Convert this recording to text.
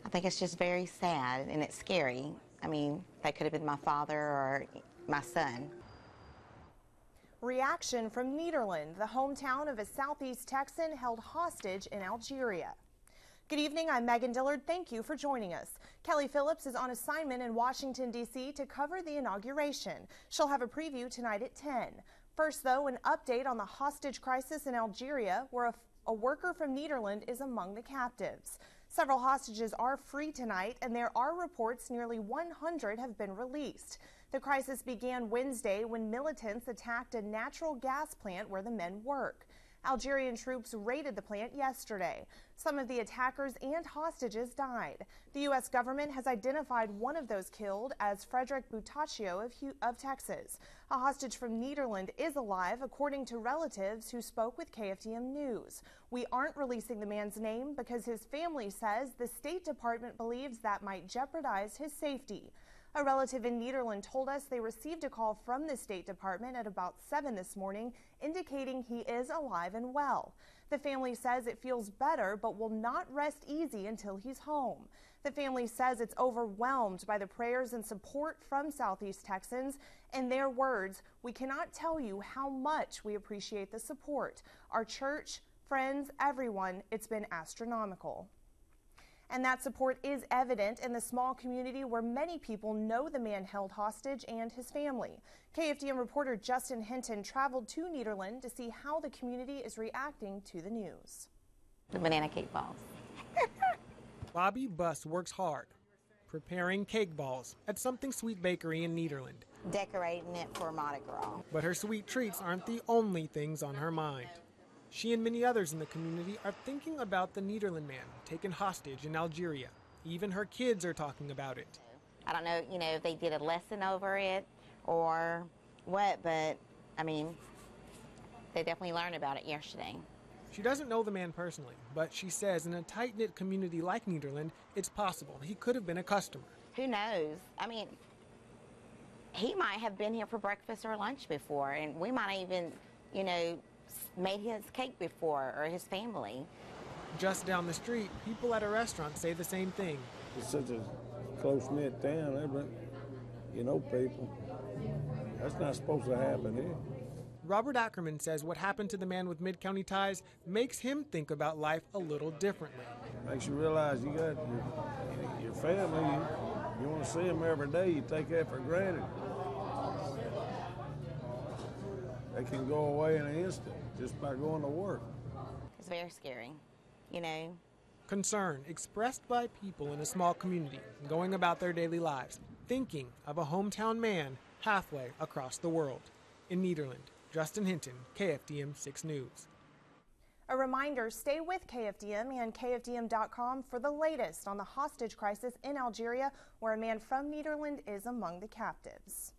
I think it's just very sad and it's scary. I mean, that could have been my father or my son. Reaction from Nederland, the hometown of a Southeast Texan held hostage in Algeria. Good evening, I'm Megan Dillard. Thank you for joining us. Kelly Phillips is on assignment in Washington, D.C. to cover the inauguration. She'll have a preview tonight at 10. First, though, an update on the hostage crisis in Algeria, where a worker from Nederland is among the captives. Several hostages are free tonight, and there are reports nearly 100 have been released. The crisis began Wednesday when militants attacked a natural gas plant where the men work. Algerian troops raided the plant yesterday. Some of the attackers and hostages died. The U.S. government has identified one of those killed as Frederick Boutaccio of Texas. A hostage from Nederland is alive, according to relatives who spoke with KFDM News. We aren't releasing the man's name because his family says the State Department believes that might jeopardize his safety. A relative in Nederland told us they received a call from the State Department at about 7 this morning indicating he is alive and well. The family says it feels better but will not rest easy until he's home. The family says it's overwhelmed by the prayers and support from Southeast Texans. In their words, "We cannot tell you how much we appreciate the support. Our church, friends, everyone, it's been astronomical." And that support is evident in the small community where many people know the man held hostage and his family. KFDM reporter Justin Hinton traveled to Nederland to see how the community is reacting to the news. The banana cake balls. Bobbie Buss works hard, preparing cake balls at Something Sweet Bakery in Nederland. Decorating it for Mardi Gras. But her sweet treats aren't the only things on her mind. She and many others in the community are thinking about the Nederland man taken hostage in Algeria. Even her kids are talking about it. I don't know, if they did a lesson over it or what, but, I mean, they definitely learned about it yesterday. She doesn't know the man personally, but she says in a tight-knit community like Nederland, it's possible he could have been a customer. Who knows? I mean, he might have been here for breakfast or lunch before, and we might even, made his cake before, or his family. Just down the street, people at a restaurant say the same thing. It's such a close-knit town, everybody, people. That's not supposed to happen here. Robert Ackerman says what happened to the man with mid-county ties makes him think about life a little differently. Makes you realize you got your family, you want to see them every day, you take that for granted. They can go away in an instant just by going to work. It's very scary, Concern expressed by people in a small community going about their daily lives, thinking of a hometown man halfway across the world. In Nederland, Justin Hinton, KFDM 6 News. A reminder, stay with KFDM and KFDM.com for the latest on the hostage crisis in Algeria, where a man from Nederland is among the captives.